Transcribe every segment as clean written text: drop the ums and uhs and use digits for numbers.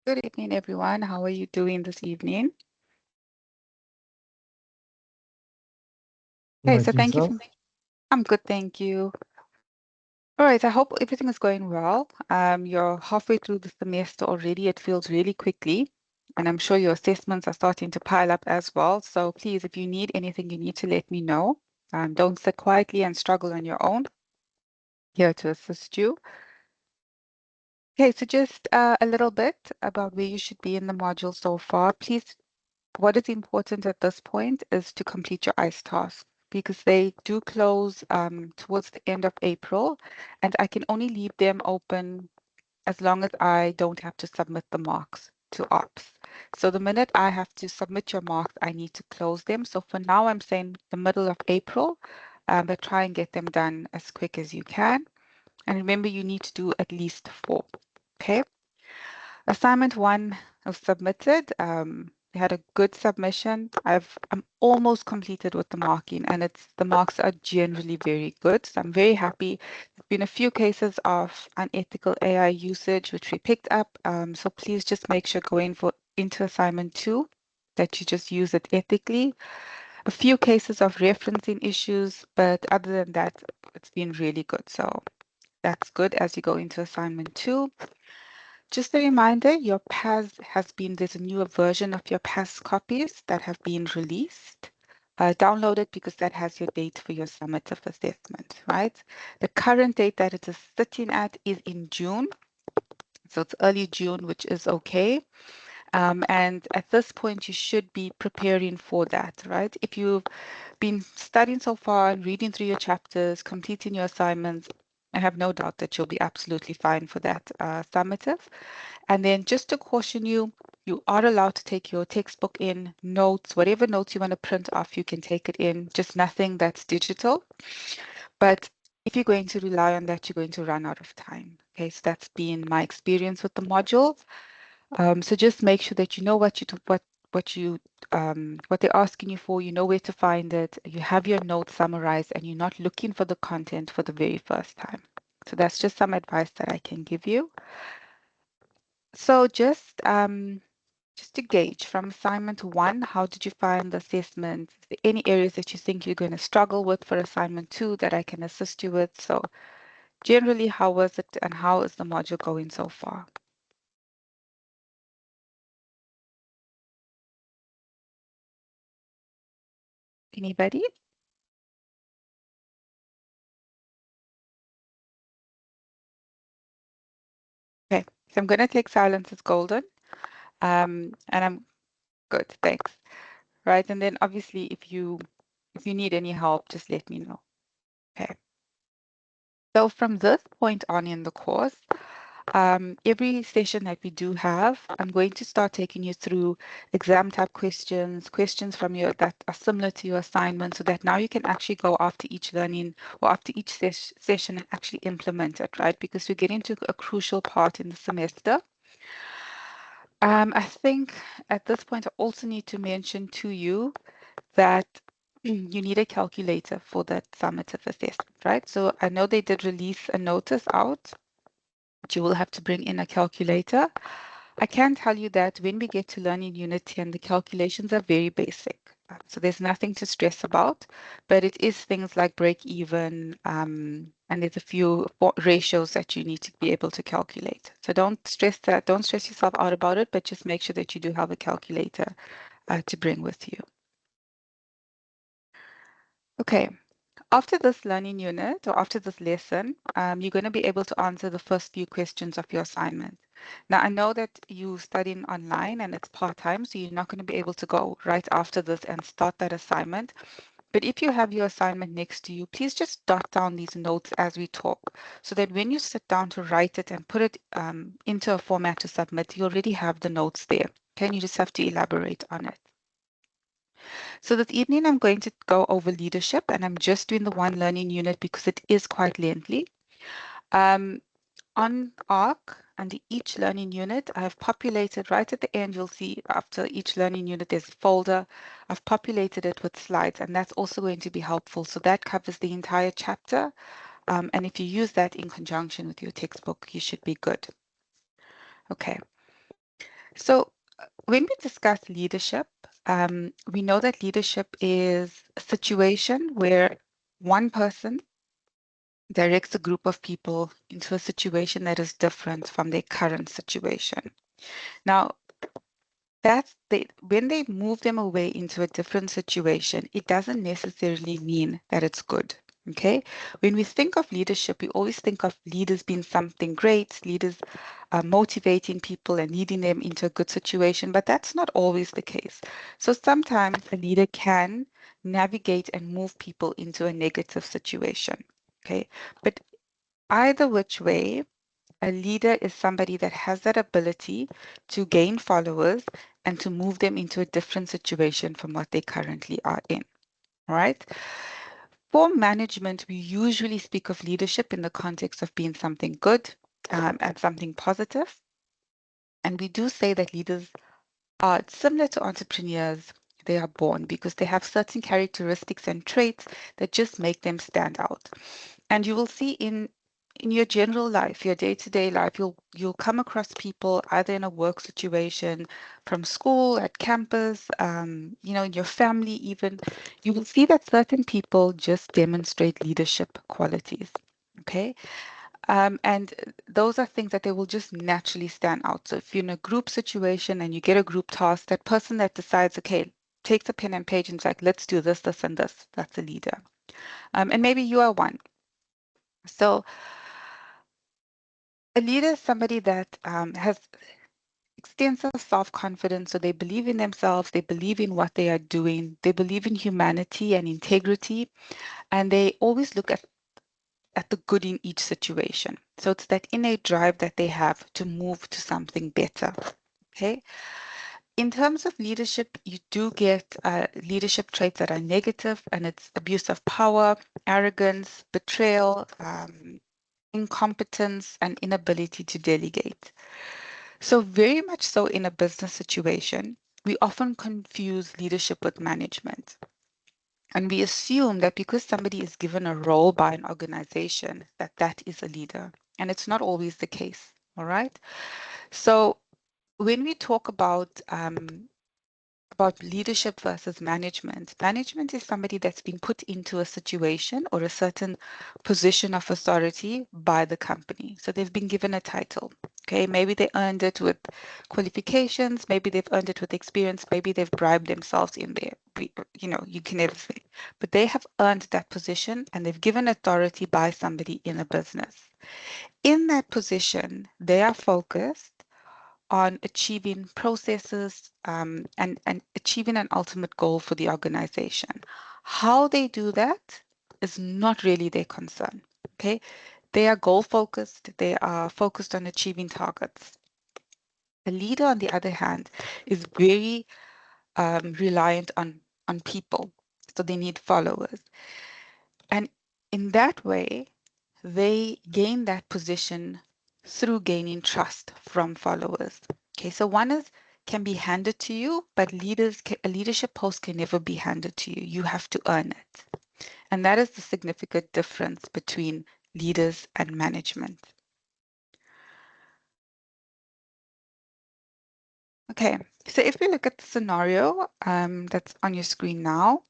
Good evening, everyone. How are you doing this evening? All Okay, right, so thank you. yourself? I'm good, thank you. All right, I hope everything is going well. You're halfway through the semester already. It feels really quickly, and I'm sure your assessments are starting to pile up as well. So please, if you need anything, you need to let me know. Don't sit quietly and struggle on your own. Here to assist you. Okay, so just a little bit about where you should be in the module so far. Please, what is important at this point is to complete your ICE tasks because they do close towards the end of April, and I can only leave them open as long as I don't have to submit the marks to OPS. So the minute I have to submit your marks, I need to close them. So for now, I'm saying the middle of April, but try and get them done as quick as you can. And remember, you need to do at least 4. Okay. Assignment 1 was submitted. We had a good submission. I'm almost completed with the marking, and the marks are generally very good. So I'm very happy. There's been a few cases of unethical AI usage which we picked up. So please just make sure going into assignment 2 that you just use it ethically. A few cases of referencing issues, but other than that, it's been really good. So that's good as you go into assignment 2. Just a reminder, your PAS there's a newer version of your PAS copies that have been released. Download it because that has your date for your summative assessment, right? The current date that it is sitting at is in June. So it's early June, which is okay. And at this point, you should be preparing for that, right? If you've been studying so far and reading through your chapters, completing your assignments, I have no doubt that you'll be absolutely fine for that summative. And then just to caution you, you are allowed to take your textbook in, notes, whatever notes you want to print off, you can take it in, just nothing that's digital. But if you're going to rely on that, you're going to run out of time. Okay, so that's been my experience with the module. So just make sure that you know what they're asking you for, you know where to find it, you have your notes summarized, and you're not looking for the content for the very first time. So that's just some advice that I can give you. So just to gauge from assignment 1, how did you find the assessment? Is there any areas that you think you're going to struggle with for assignment 2 that I can assist you with? So generally, how was it and how is the module going so far? Anybody? Okay, so I'm going to take silence as golden. And I'm good, thanks. Right, and then obviously if you need any help, just let me know. Okay. So from this point on in the course, every session that we do have, I'm going to start taking you through exam type questions, questions from your that are similar to your assignment, so that now you can actually go after each learning or after each session and actually implement it, right? Because we get into a crucial part in the semester. I think at this point, I also need to mention to you that you need a calculator for that summative assessment, right? So I know they did release a notice out, but you will have to bring in a calculator. I can tell you that when we get to learning unit 10, the calculations are very basic. So there's nothing to stress about, but it is things like break even, and there's a few ratios that you need to be able to calculate. So don't stress yourself out about it, but just make sure that you do have a calculator to bring with you. Okay, after this learning unit or after this lesson, you're going to be able to answer the first few questions of your assignment. Now, I know that you're studying online and it's part-time, so you're not going to be able to go right after this and start that assignment. But if you have your assignment next to you, please just jot down these notes as we talk so that when you sit down to write it and put it into a format to submit, you already have the notes there. Okay, and you just have to elaborate on it. So this evening I'm going to go over leadership, and I'm just doing the one learning unit because it is quite lengthy. Um, on ARC, under each learning unit, I have populated right at the end, you'll see after each learning unit there's a folder. I've populated it with slides, and that's also going to be helpful. So that covers the entire chapter. And if you use that in conjunction with your textbook, you should be good. Okay. So when we discuss leadership, we know that leadership is a situation where one person directs a group of people into a situation that is different from their current situation. Now, when they move them away into a different situation, it doesn't necessarily mean that it's good. Okay. When we think of leadership, we always think of leaders being something great, leaders motivating people and leading them into a good situation, but that's not always the case. So sometimes a leader can navigate and move people into a negative situation. Okay. But either which way, a leader is somebody that has that ability to gain followers and to move them into a different situation from what they currently are in. All right. For management, we usually speak of leadership in the context of being something good and something positive. And we do say that leaders are similar to entrepreneurs. They are born because they have certain characteristics and traits that just make them stand out. And you will see in your general life, your day-to-day life, you'll come across people either in a work situation, from school, at campus, in your family even. You will see that certain people just demonstrate leadership qualities. Okay. And those are things that they will just naturally stand out. So if you're in a group situation and you get a group task, that person that decides, okay, takes a pen and page and is like, let's do this, this, and this, that's a leader. And maybe you are one. So a leader is somebody that has extensive self-confidence. So they believe in themselves, they believe in what they are doing, they believe in humanity and integrity, and they always look at the good in each situation. So it's that innate drive that they have to move to something better. Okay. In terms of leadership, you do get leadership traits that are negative, and it's abuse of power, arrogance, betrayal, incompetence, and inability to delegate. So, very much so in a business situation, we often confuse leadership with management. And we assume that because somebody is given a role by an organization, that that is a leader. And it's not always the case. All right. So, when we talk about leadership versus management. Management is somebody that's been put into a situation or a certain position of authority by the company. So they've been given a title. Okay, maybe they earned it with qualifications, maybe they've earned it with experience, maybe they've bribed themselves in there. You can never say. But they have earned that position and they've given authority by somebody in a business. In that position, they are focused on achieving processes and achieving an ultimate goal for the organization. How they do that is not really their concern. Okay, they are goal focused. They are focused on achieving targets. A leader, on the other hand, is very reliant on people, so they need followers, and in that way, they gain that position through gaining trust from followers. Okay, so one is can be handed to you, but a leadership post can never be handed to you. You have to earn it. And that is the significant difference between leaders and management. Okay, so if we look at the scenario that's on your screen now,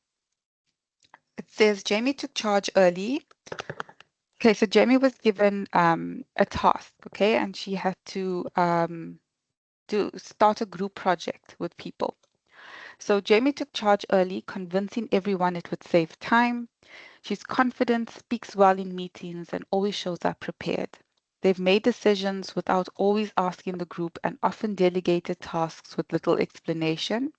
it says Jamie took charge early. Okay, so Jamie was given a task, okay, and she had to start a group project with people. So Jamie took charge early, convincing everyone it would save time. She's confident, speaks well in meetings, and always shows up prepared. They've made decisions without always asking the group and often delegated tasks with little explanation.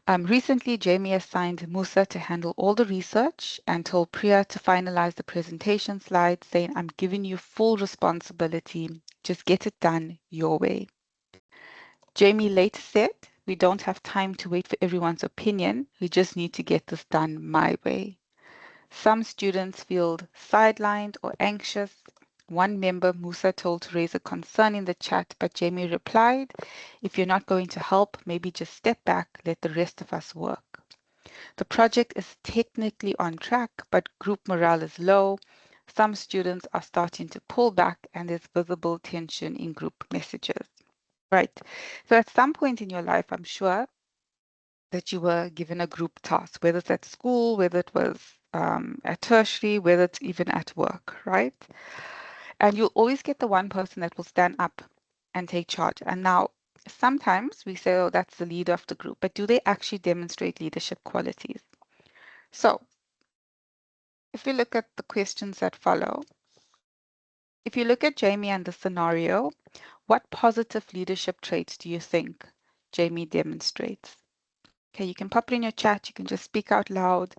Recently, Jamie assigned Musa to handle all the research and told Priya to finalize the presentation slides, saying, I'm giving you full responsibility. Just get it done your way. Jamie later said, we don't have time to wait for everyone's opinion. We just need to get this done my way. Some students feel sidelined or anxious. One member, Musa, told to raise a concern in the chat, but Jamie replied, if you're not going to help, maybe just step back, let the rest of us work. The project is technically on track, but group morale is low. Some students are starting to pull back, and there's visible tension in group messages. Right. So at some point in your life, I'm sure that you were given a group task, whether it's at school, whether it was at tertiary, whether it's even at work, right? And you'll always get the one person that will stand up and take charge. And now, sometimes we say, oh, that's the leader of the group, but do they actually demonstrate leadership qualities? So, if we look at the questions that follow, if you look at Jamie and the scenario, what positive leadership traits do you think Jamie demonstrates? Okay, you can pop it in your chat, you can just speak out loud.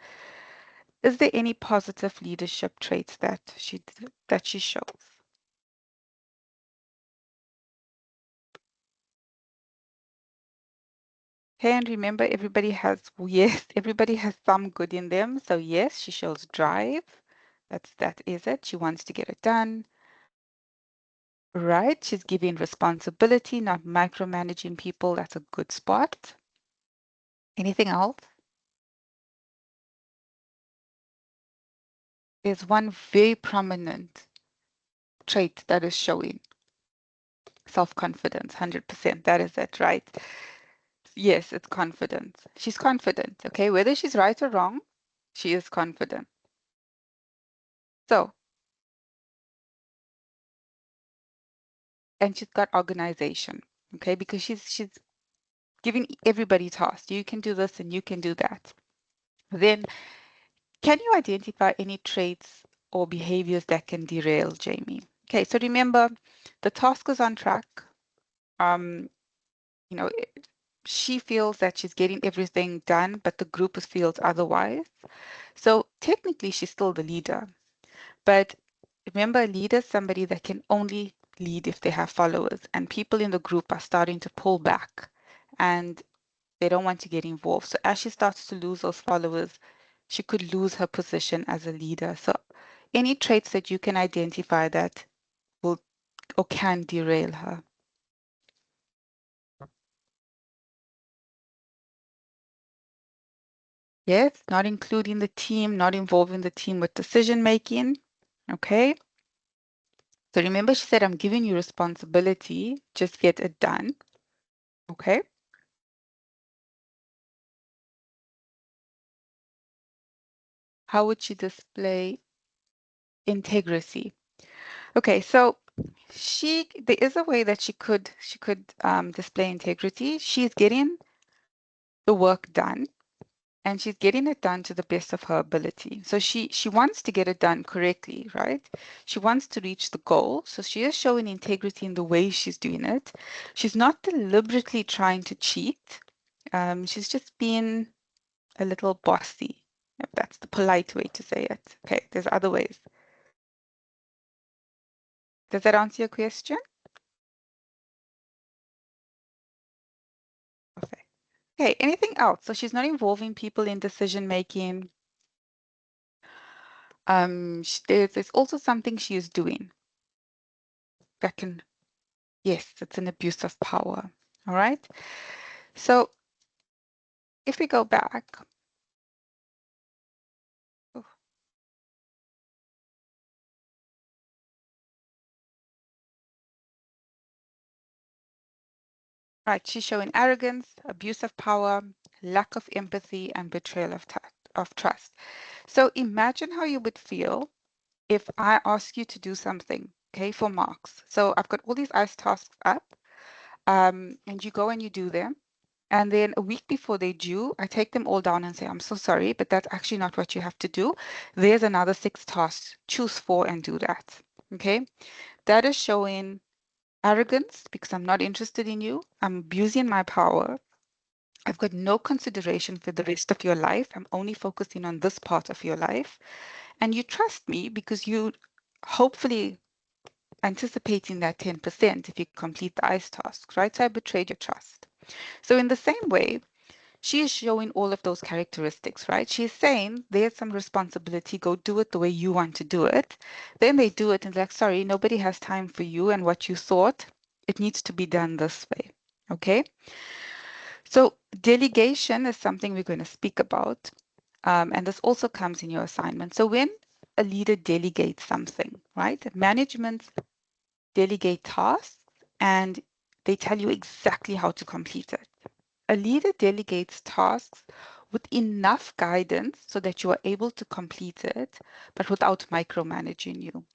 Is there any positive leadership traits that she shows? Okay, and remember yes, everybody has some good in them. So yes, she shows drive. That is it. She wants to get it done. Right. She's giving responsibility, not micromanaging people. That's a good spot. Anything else? There's one very prominent trait that is showing self-confidence, 100%. That is it, right? Yes, it's confidence. She's confident, okay? Whether she's right or wrong, she is confident. So, and she's got organization, okay? Because she's giving everybody tasks. You can do this and you can do that. Then, can you identify any traits or behaviors that can derail Jamie? Okay, so remember, the task is on track. Um, you know, she feels that she's getting everything done, but the group feels otherwise. So technically, she's still the leader. But remember, a leader is somebody that can only lead if they have followers, and people in the group are starting to pull back and they don't want to get involved. So as she starts to lose those followers, she could lose her position as a leader. So any traits that you can identify that will or can derail her. Yes, not including the team, not involving the team with decision making. Okay. So remember, she said, I'm giving you responsibility, just get it done. Okay. How would she display integrity? Okay, so there is a way that she could display integrity. She's getting the work done and she's getting it done to the best of her ability. So she wants to get it done correctly, right? She wants to reach the goal. So she is showing integrity in the way she's doing it. She's not deliberately trying to cheat. She's just being a little bossy, if that's the polite way to say it. Okay, there's other ways. Does that answer your question? Perfect. Okay, anything else? So she's not involving people in decision making. There's also something she is doing that can, yes, it's an abuse of power. All right. So if we go back, oh, right, she's showing arrogance, abuse of power, lack of empathy, and betrayal of trust. So imagine how you would feel if I ask you to do something, okay, for marks. So I've got all these ICE tasks up, and you go and you do them. And then a week before they due, I take them all down and say, I'm so sorry, but that's actually not what you have to do. There's another 6 tasks. Choose 4 and do that. Okay. That is showing arrogance because I'm not interested in you. I'm abusing my power. I've got no consideration for the rest of your life. I'm only focusing on this part of your life. And you trust me because you hopefully anticipating that 10% if you complete the ICE tasks, right? So I betrayed your trust. So in the same way, she is showing all of those characteristics, right? She's saying there's some responsibility, go do it the way you want to do it. Then they do it and they're like, sorry, nobody has time for you and what you thought. It needs to be done this way. Okay. So delegation is something we're going to speak about. And this also comes in your assignment. So when a leader delegates something, right? Management delegate tasks and They tell you exactly how to complete it. A leader delegates tasks with enough guidance so that you are able to complete it, but without micromanaging you.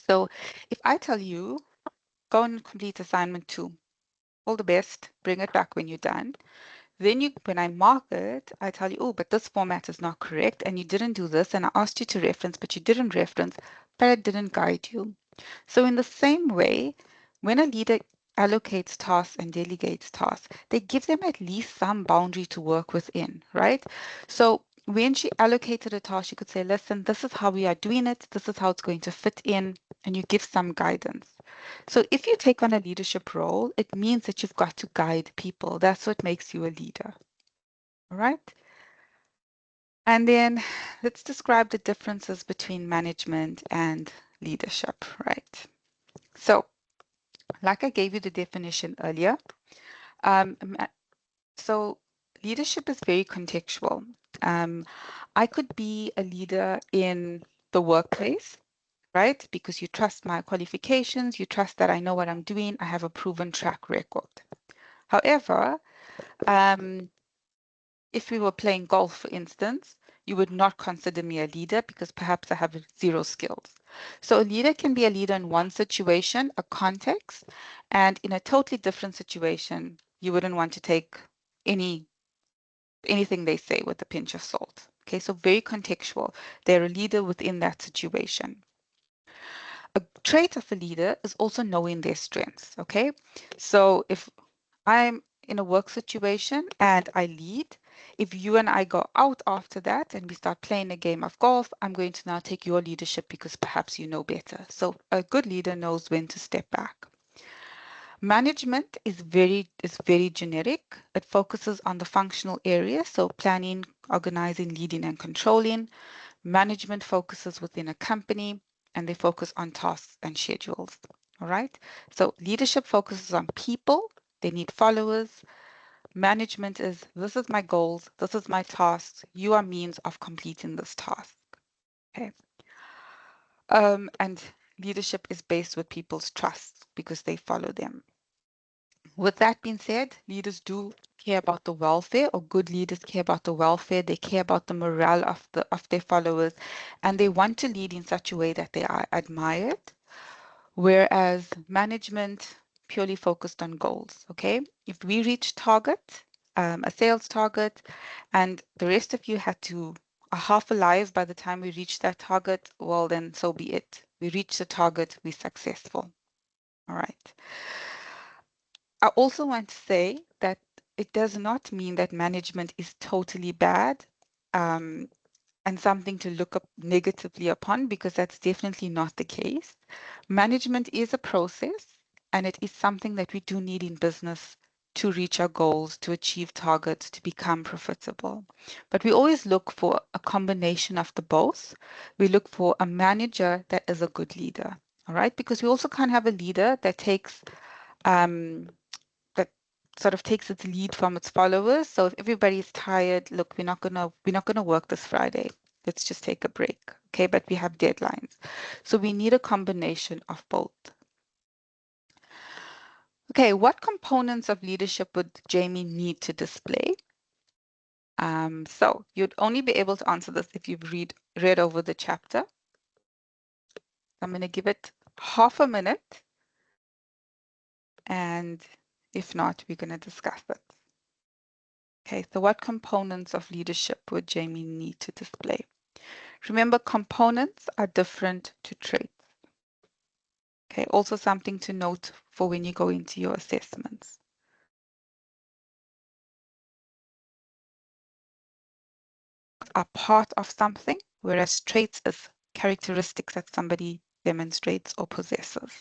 So if I tell you, go and complete assignment 2, all the best, bring it back when you're done. Then when I mark it, I tell you, oh, but this format is not correct, and you didn't do this, and I asked you to reference, but you didn't reference, but I didn't guide you. So in the same way, when a leader allocates tasks and delegates tasks, they give them at least some boundary to work within, right? So when she allocated a task, you could say, listen, this is how we are doing it, this is how it's going to fit in, and you give some guidance. So if you take on a leadership role, it means that you've got to guide people. That's what makes you a leader. All right. And then let's describe the differences between management and leadership, right? So, like I gave you the definition earlier, ma- so leadership is very contextual. Um, I could be a leader in the workplace, right? Because you trust my qualifications, you trust that I know what I'm doing, I have a proven track record. However, um, if we were playing golf, for instance, you would not consider me a leader because perhaps I have zero skills. So a leader can be a leader in one situation, a context, and in a totally different situation, you wouldn't want to take anything they say with a pinch of salt. Okay, so very contextual. They're a leader within that situation. A trait of a leader is also knowing their strengths. Okay, so if I'm in a work situation and I lead. If you and I go out after that and we start playing a game of golf, I'm going to now take your leadership because perhaps you know better. So a good leader knows when to step back. Management is very generic. It focuses on the functional areas, so planning, organizing, leading, and controlling. Management focuses within a company and they focus on tasks and schedules. All right. So leadership focuses on people. They need followers. Management is this is my goals, this is my tasks, you are means of completing this task. Okay. And leadership is based with people's trust because they follow them. With that being said, leaders do care about the welfare, or good leaders care about the welfare. They care about the morale of their followers, and they want to lead in such a way that they are admired. Whereas management purely focused on goals. Okay, if we reach target, a sales target, and the rest of you had to are half alive by the time we reach that target, well then so be it. We reach the target, we're successful. All right. I also want to say that it does not mean that management is totally bad. Um, and something to look up negatively upon because that's definitely not the case. Management is a process and it is something that we do need in business to reach our goals, to achieve targets, to become profitable. But we always look for a combination of the both. We look for a manager that is a good leader, all right? Because we also can't have a leader that takes um, that sort of takes its lead from its followers. So if everybody's tired, look, we're not gonna work this Friday. Let's just take a break. Okay, but we have deadlines. So we need a combination of both. Okay, what components of leadership would Jamie need to display? So you'd only be able to answer this if you've read over the chapter. I'm going to give it half a minute, and if not, we're going to discuss it. Okay, so what components of leadership would Jamie need to display? Remember, components are different to traits. Okay, also something to note for when you go into your assessments. Are part of something, whereas traits is characteristics that somebody demonstrates or possesses.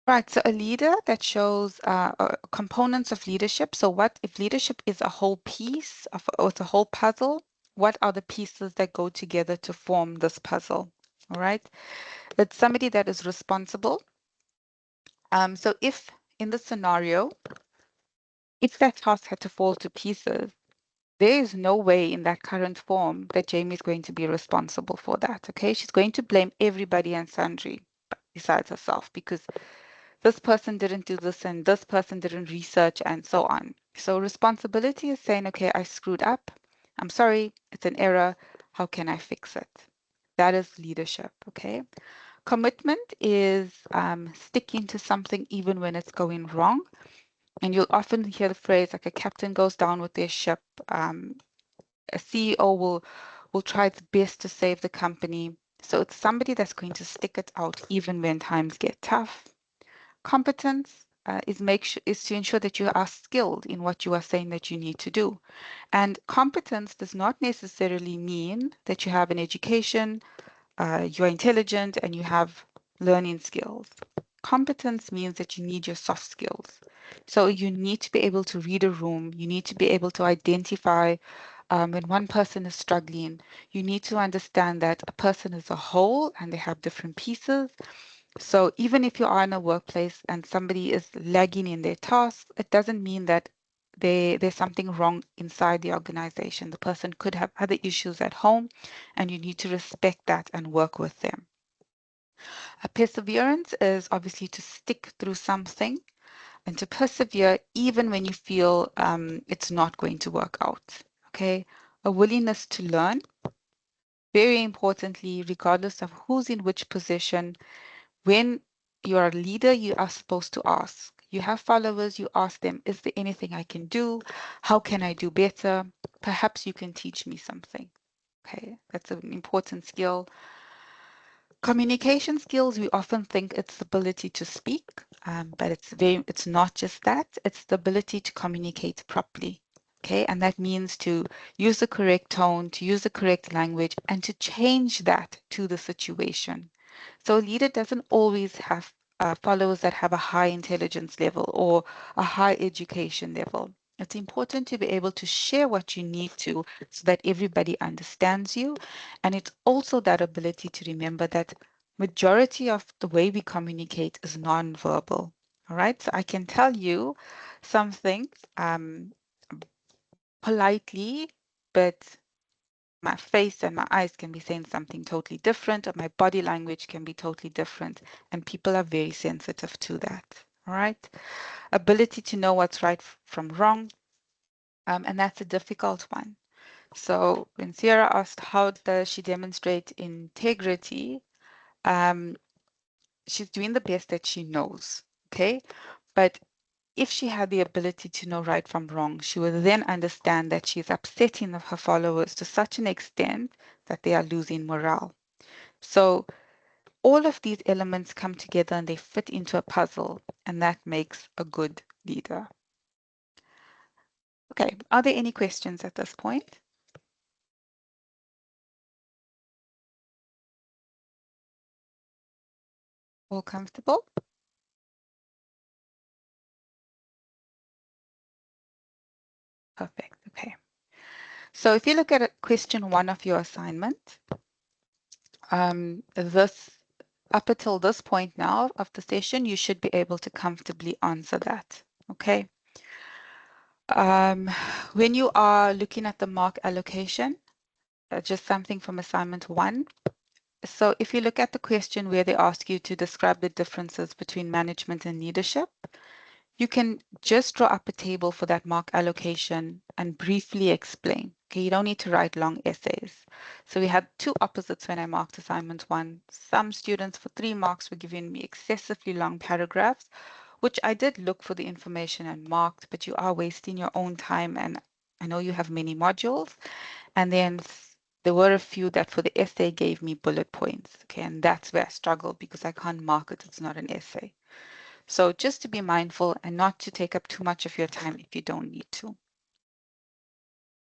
Right, so a leader that shows components of leadership. So what if leadership is a whole piece of, or it's a whole puzzle? What are the pieces that go together to form this puzzle? All right, it's somebody that is responsible. So if in the scenario, if that task had to fall to pieces, There is no way in that current form that Jamie is going to be responsible for that. Okay, she's going to blame everybody and sundry besides herself because this person didn't do this and this person didn't research and so on. So responsibility is saying, okay, I screwed up. I'm sorry, it's an error. How can I fix it? That is leadership. Okay. Commitment is sticking to something even when it's going wrong. And you'll often hear the phrase like a captain goes down with their ship. A CEO will try its best to save the company. So it's somebody that's going to stick it out even when times get tough. Competence is to ensure that you are skilled in what you are saying that you need to do. And competence does not necessarily mean that you have an education, you're intelligent, and you have learning skills. Competence means that you need your soft skills. So you need to be able to read a room. You need to be able to identify when one person is struggling. You need to understand that a person is a whole and they have different pieces. So even if you are in a workplace and somebody is lagging in their tasks, it doesn't mean that there's something wrong inside the organization. The person could have other issues at home, and you need to respect that and work with them. A perseverance is obviously to stick through something and to persevere even when you feel it's not going to work out. Okay. A willingness to learn, very importantly, regardless of who's in which position. When you're a leader, you are supposed to ask. You have followers, you ask them, is there anything I can do? How can I do better? Perhaps you can teach me something. Okay, that's an important skill. Communication skills, we often think it's the ability to speak, but it's not just that. It's the ability to communicate properly. Okay, and that means to use the correct tone, to use the correct language, and to change that to the situation. So a leader doesn't always have followers that have a high intelligence level or a high education level. It's important to be able to share what you need to so that everybody understands you. And it's also that ability to remember that majority of the way we communicate is nonverbal. All right. So I can tell you some things politely, but my face and my eyes can be saying something totally different, or my body language can be totally different. And people are very sensitive to that. All right. Ability to know what's right from wrong. And that's a difficult one. So when Sierra asked how does she demonstrate integrity, um, she's doing the best that she knows. Okay. But if she had the ability to know right from wrong, she would then understand that she's upsetting her followers to such an extent that they are losing morale. So all of these elements come together and they fit into a puzzle, and that makes a good leader. Okay, are there any questions at this point? All comfortable? Perfect. Okay. So if you look at question 1 of your assignment, this up until this point now of the session, you should be able to comfortably answer that. Okay. Um, when you are looking at the mark allocation, just something from assignment 1. So if you look at the question where they ask you to describe the differences between management and leadership, you can just draw up a table for that mark allocation and briefly explain. Okay, you don't need to write long essays. So we had two opposites when I marked assignment 1. Some students for 3 marks were giving me excessively long paragraphs, which I did look for the information and marked, but you are wasting your own time. And I know you have many modules. And then there were a few that for the essay gave me bullet points. Okay, and that's where I struggle because I can't mark it. It's not an essay. So just to be mindful and not to take up too much of your time if you don't need to.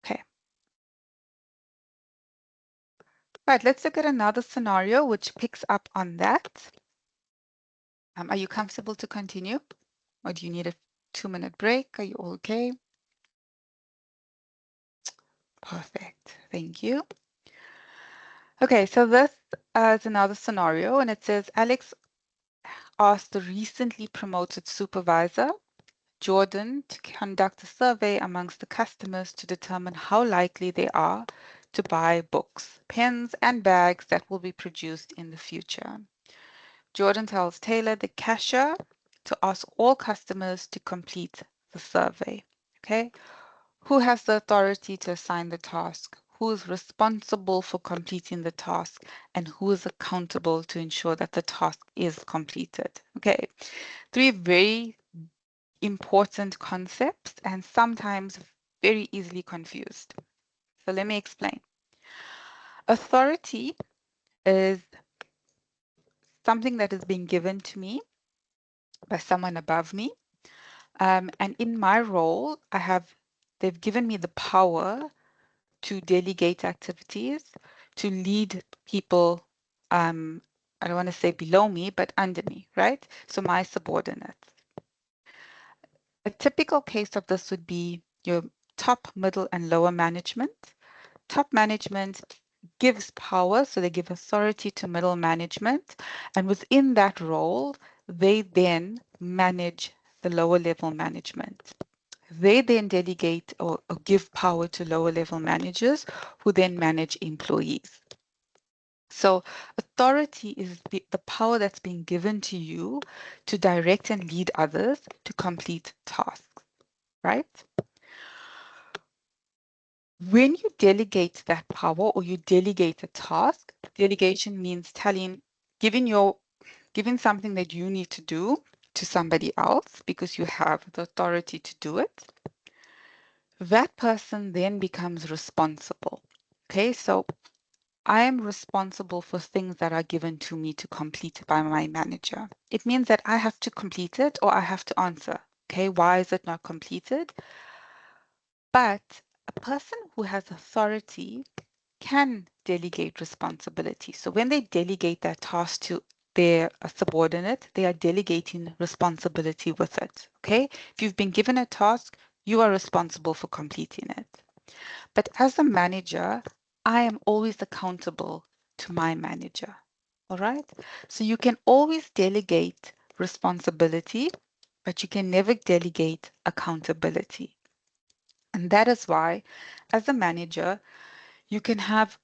Okay. All right, let's look at another scenario which picks up on that. Are you comfortable to continue? Or do you need a 2-minute break? Are you all okay? Perfect. Thank you. Okay, so this is another scenario, and it says Alex asked the recently promoted supervisor Jordan to conduct a survey amongst the customers to determine how likely they are to buy books, pens, and bags that will be produced in the future. Jordan tells Taylor, the cashier, to ask all customers to complete the survey. Okay? Who has the authority to assign the task? Who is responsible for completing the task? And who is accountable to ensure that the task is completed? Okay, three very important concepts and sometimes very easily confused. So let me explain. Authority is something that is being given to me by someone above me. And in my role, they've given me the power to delegate activities, to lead people, I don't want to say below me, but under me, right? So my subordinates. A typical case of this would be your top, middle, and lower management. Top management gives power, so they give authority to middle management, and within that role, they then manage the lower level management. They then delegate or give power to lower level managers who then manage employees. So authority is the power that's being given to you to direct and lead others to complete tasks, right? When you delegate that power or you delegate a task, delegation means giving something that you need to do to somebody else because you have the authority to do it. That person then becomes responsible. Okay, so I am responsible for things that are given to me to complete by my manager. It means that I have to complete it or I have to answer. Okay, why is it not completed? But a person who has authority can delegate responsibility. So when they delegate that task to their subordinate, they are delegating responsibility with it. Okay? If you've been given a task, you are responsible for completing it. But as a manager, I am always accountable to my manager. All right? So you can always delegate responsibility, but you can never delegate accountability. And that is why, as a manager, you can have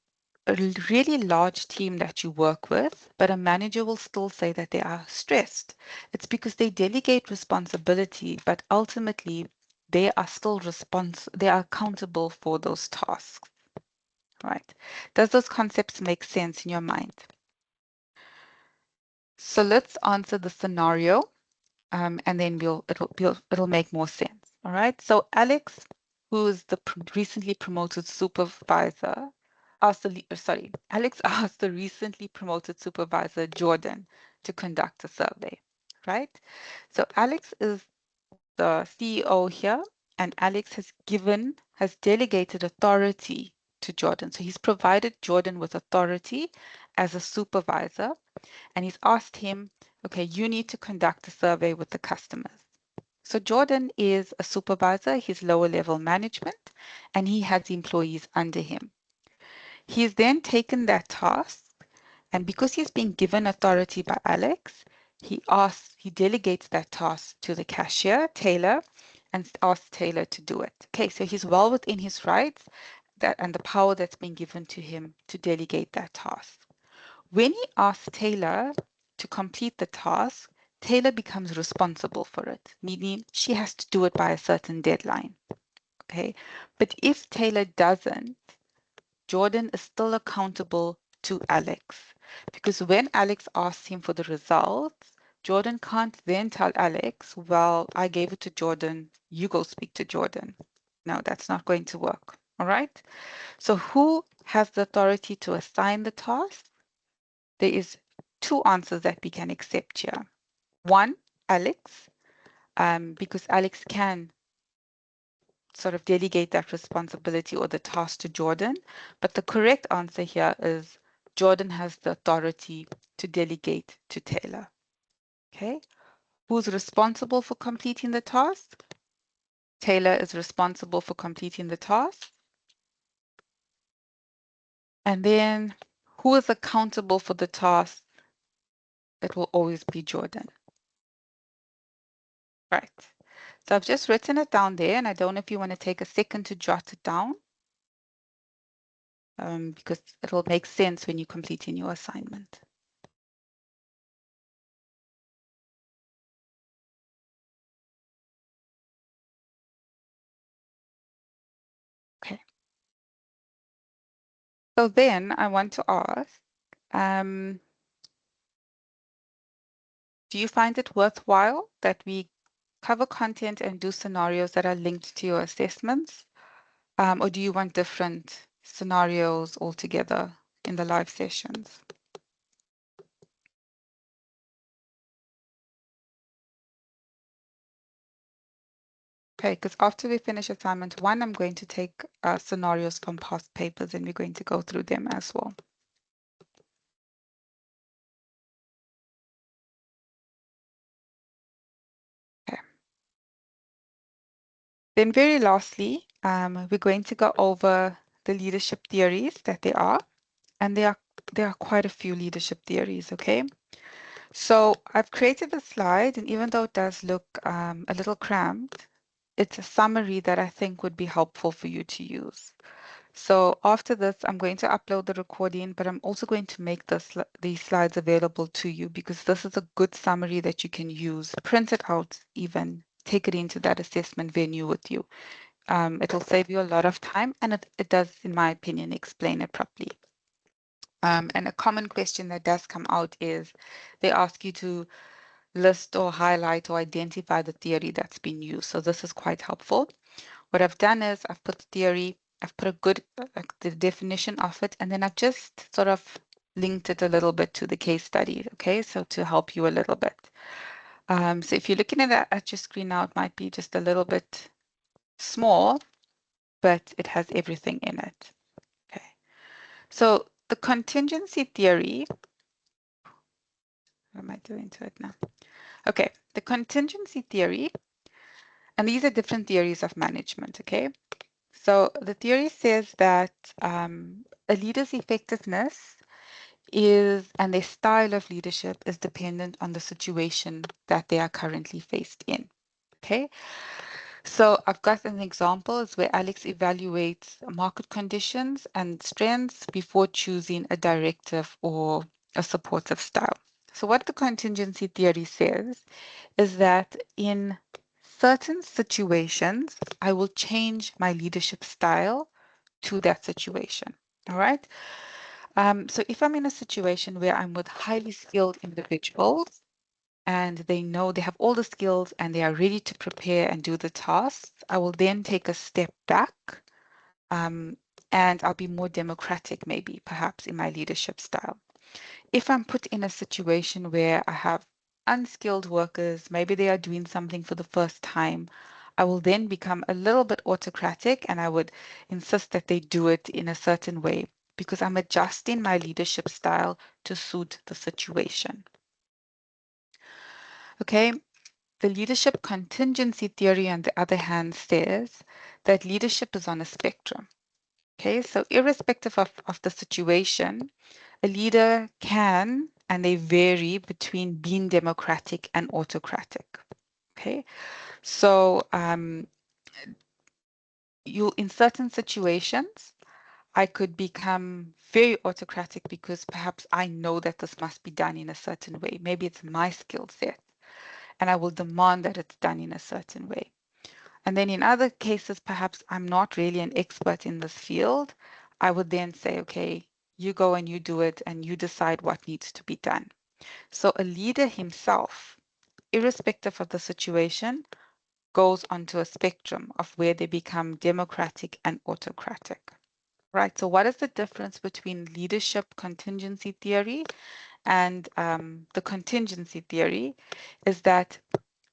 a really large team that you work with, but a manager will still say that they are stressed. It's because they delegate responsibility, but ultimately they are still they are accountable for those tasks. Right? Does those concepts make sense in your mind? So let's answer the scenario, and then it'll make more sense. All right. So Alex, who is the recently promoted supervisor, Alex asked the recently promoted supervisor, Jordan, to conduct a survey, right? So Alex is the CEO here, and Alex has delegated authority to Jordan. So he's provided Jordan with authority as a supervisor, and he's asked him, okay, you need to conduct a survey with the customers. So Jordan is a supervisor, he's lower level management, and he has employees under him. He's then taken that task, and because he's been given authority by Alex, he delegates that task to the cashier, Taylor, and asks Taylor to do it. Okay, so he's well within his rights and the power that's been given to him to delegate that task. When he asks Taylor to complete the task, Taylor becomes responsible for it, meaning she has to do it by a certain deadline. Okay, but if Taylor doesn't, Jordan is still accountable to Alex, because when Alex asks him for the results, Jordan can't then tell Alex, well, I gave it to Jordan, you go speak to Jordan. No, that's not going to work. All right. So who has the authority to assign the task? There is two answers that we can accept here. One, Alex, because Alex can sort of delegate that responsibility or the task to Jordan. But the correct answer here is Jordan has the authority to delegate to Taylor. Okay. Who's responsible for completing the task? Taylor is responsible for completing the task. And then who is accountable for the task? It will always be Jordan. Right. So I've just written it down there, and I don't know if you want to take a second to jot it down, because it'll make sense when you're completing your assignment. Okay. So then I want to ask, um, do you find it worthwhile that we cover content and do scenarios that are linked to your assessments? Or do you want different scenarios altogether in the live sessions? Okay, because after we finish assignment 1, I'm going to take scenarios from past papers and we're going to go through them as well. Okay. Then very lastly, we're going to go over the leadership theories that there are, and there are quite a few leadership theories, okay? So I've created a slide, and even though it does look a little cramped, it's a summary that I think would be helpful for you to use. So after this, I'm going to upload the recording, but I'm also going to make these slides available to you because this is a good summary that you can use, print it out even, take it into that assessment venue with you. It'll save you a lot of time, and it does, in my opinion, explain it properly. And a common question that does come out is they ask you to list or highlight or identify the theory that's been used. So this is quite helpful. What I've done is I've put the theory, I've put a good, the definition of it, and then I've just sort of linked it a little bit to the case study, okay? So to help you a little bit. So if you're looking at your screen now, it might be just a little bit small, but it has everything in it, okay? So the contingency theory, what am I doing to it now? Okay, the contingency theory, and these are different theories of management, okay? So the theory says that a leader's effectiveness and their style of leadership is dependent on the situation that they are currently faced in. Okay, so I've got an example is where Alex evaluates market conditions and strengths before choosing a directive or a supportive style. So what the contingency theory says is that in certain situations, I will change my leadership style to that situation. All right. So if I'm in a situation where I'm with highly skilled individuals and they know they have all the skills and they are ready to prepare and do the tasks, I will then take a step back, um, and I'll be more democratic, maybe perhaps in my leadership style. If I'm put in a situation where I have unskilled workers, maybe they are doing something for the first time, I will then become a little bit autocratic and I would insist that they do it in a certain way because I'm adjusting my leadership style to suit the situation. Okay, the leadership contingency theory, on the other hand, says that leadership is on a spectrum. Okay, so irrespective of the situation, a leader can and they vary between being democratic and autocratic. Okay, so you in certain situations, I could become very autocratic because perhaps I know that this must be done in a certain way. Maybe it's my skill set, and I will demand that it's done in a certain way. And then in other cases, perhaps I'm not really an expert in this field. I would then say, okay, you go and you do it and you decide what needs to be done. So a leader himself, irrespective of the situation, goes onto a spectrum of where they become democratic and autocratic. Right. So what is the difference between leadership contingency theory and the contingency theory is that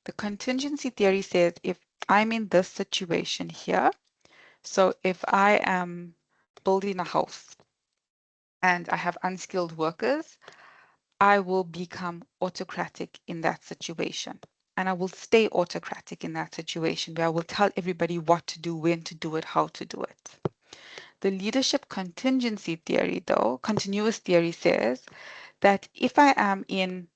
the contingency theory says if I'm in this situation here, so if I am building a house and I have unskilled workers, I will become autocratic in that situation. And I will stay autocratic in that situation where I will tell everybody what to do, when to do it, how to do it. The leadership contingency theory, though, continuous theory says that if I am in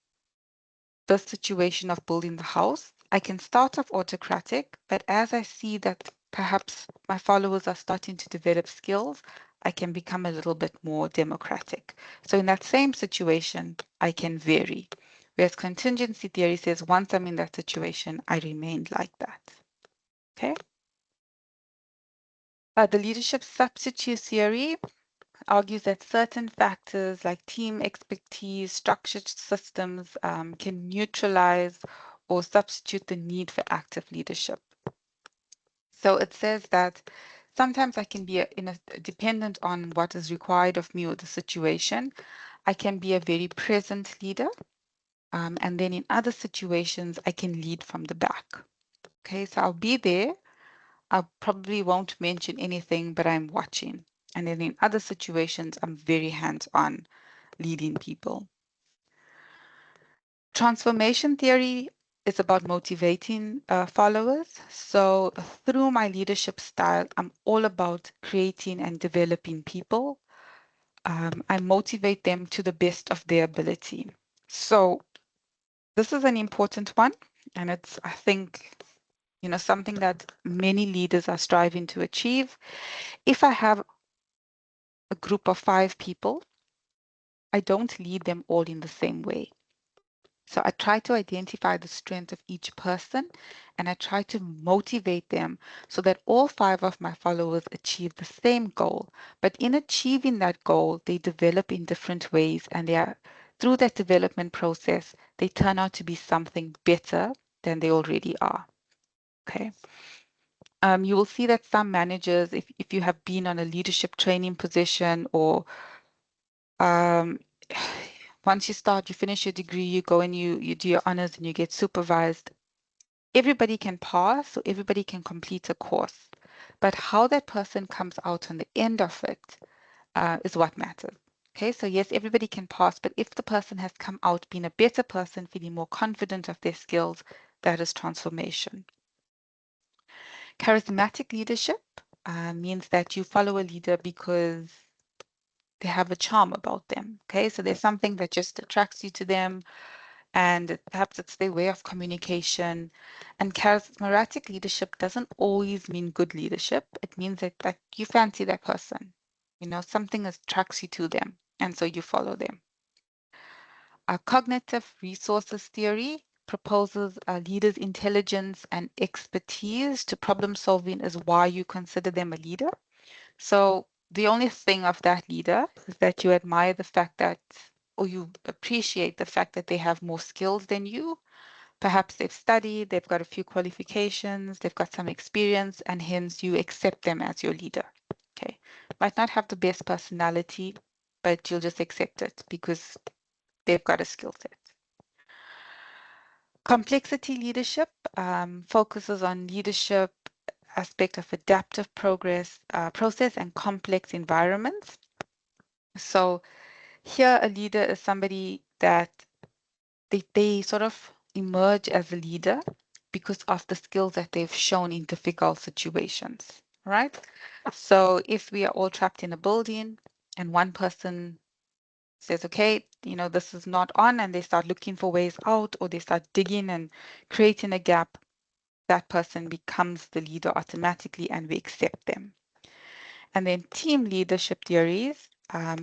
the situation of building the house, I can start off autocratic, but as I see that perhaps my followers are starting to develop skills, I can become a little bit more democratic. So in that same situation, I can vary. Whereas contingency theory says once I'm in that situation, I remain like that. Okay. The leadership substitute theory argues that certain factors like team expertise, structured systems can neutralize or substitute the need for active leadership. So it says that sometimes I can be dependent on what is required of me or the situation. I can be a very present leader. And then in other situations, I can lead from the back. Okay, so I'll be there. I probably won't mention anything, but I'm watching. And then in other situations, I'm very hands-on leading people. Transformation theory is about motivating followers. So through my leadership style, I'm all about creating and developing people. I motivate them to the best of their ability. So this is an important one, and it's, I think, something that many leaders are striving to achieve. If I have a group of 5 people, I don't lead them all in the same way. So I try to identify the strength of each person and I try to motivate them so that all 5 of my followers achieve the same goal. But in achieving that goal, they develop in different ways and through that development process, they turn out to be something better than they already are. Okay. You will see that some managers, if you have been on a leadership training position or um, once you start, you finish your degree, you go and you do your honors and you get supervised. Everybody can pass, so everybody can complete a course. But how that person comes out on the end of it is what matters. Okay, so yes, everybody can pass, but if the person has come out being a better person, feeling more confident of their skills, that is transformation. Charismatic leadership means that you follow a leader because they have a charm about them. Okay, so there's something that just attracts you to them, and perhaps it's their way of communication. And charismatic leadership doesn't always mean good leadership. It means that you fancy that person. Something attracts you to them, and so you follow them. Cognitive resources theory proposes a leader's intelligence and expertise to problem solving is why you consider them a leader. So the only thing of that leader is that you admire the fact that, or you appreciate the fact that they have more skills than you. Perhaps they've studied, they've got a few qualifications, they've got some experience, and hence you accept them as your leader. Okay. Might not have the best personality, but you'll just accept it because they've got a skill set. Complexity leadership focuses on leadership aspect of adaptive process and complex environments. So here a leader is somebody that they sort of emerge as a leader because of the skills that they've shown in difficult situations, right? So if we are all trapped in a building and one person says, okay, this is not on, and they start looking for ways out, or they start digging and creating a gap, that person becomes the leader automatically and we accept them. And then team leadership theories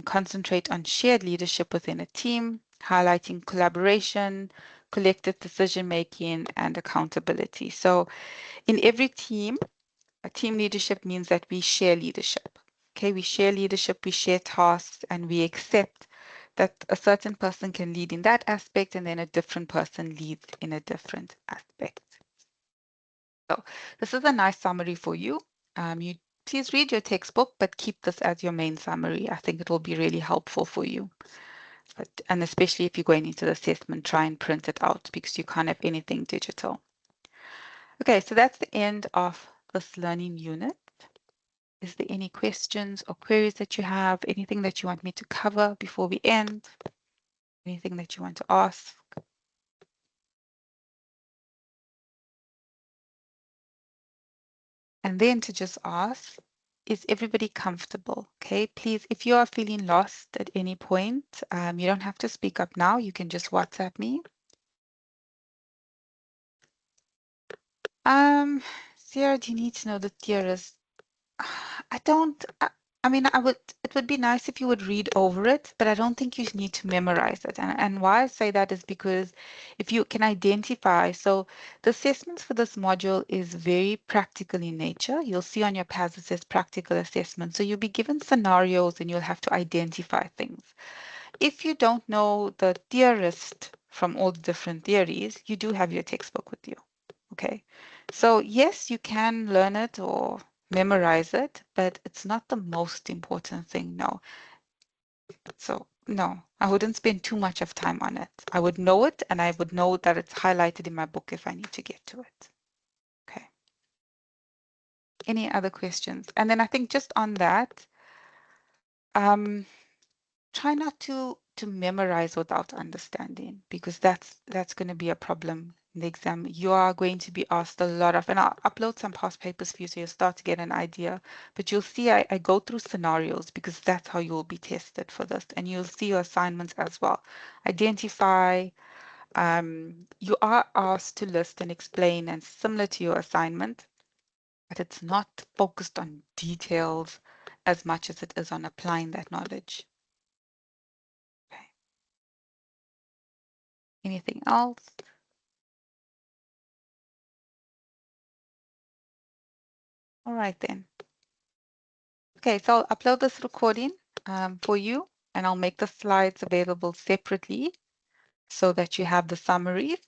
concentrate on shared leadership within a team, highlighting collaboration, collective decision making, and accountability. So in every team, a team leadership means that we share leadership. Okay, we share leadership, we share tasks, and we accept that a certain person can lead in that aspect and then a different person leads in a different aspect. So this is a nice summary for you. You please read your textbook, but keep this as your main summary. I think it will be really helpful for you. And especially if you're going into the assessment, try and print it out because you can't have anything digital. Okay, so that's the end of this learning unit. Is there any questions or queries that you have? Anything that you want me to cover before we end? Anything that you want to ask? And then to just ask, is everybody comfortable? Okay, please, if you are feeling lost at any point, you don't have to speak up now. You can just WhatsApp me. Sarah, do you need to know the theorist? I don't. I mean, I would. It would be nice if you would read over it, but I don't think you need to memorize it. And why I say that is because if you can identify, so the assessments for this module is very practical in nature. You'll see on your PAS it says practical assessment. So you'll be given scenarios and you'll have to identify things. If you don't know the theorist from all the different theories, you do have your textbook with you. Okay. So yes, you can learn it or memorize it, but it's not the most important thing, no. So no, I wouldn't spend too much of time on it. I would know it and I would know that it's highlighted in my book if I need to get to it. Okay. Any other questions? And then I think just on that, um, try not to memorize without understanding because that's going to be a problem in the exam. You are going to be asked a lot of, and I'll upload some past papers for you so you'll start to get an idea. But you'll see I go through scenarios because that's how you'll be tested for this, and you'll see your assignments as well. Identify. You are asked to list and explain, and similar to your assignment, but it's not focused on details as much as it is on applying that knowledge. Okay. Anything else? All right then. Okay, so I'll upload this recording for you and I'll make the slides available separately so that you have the summaries.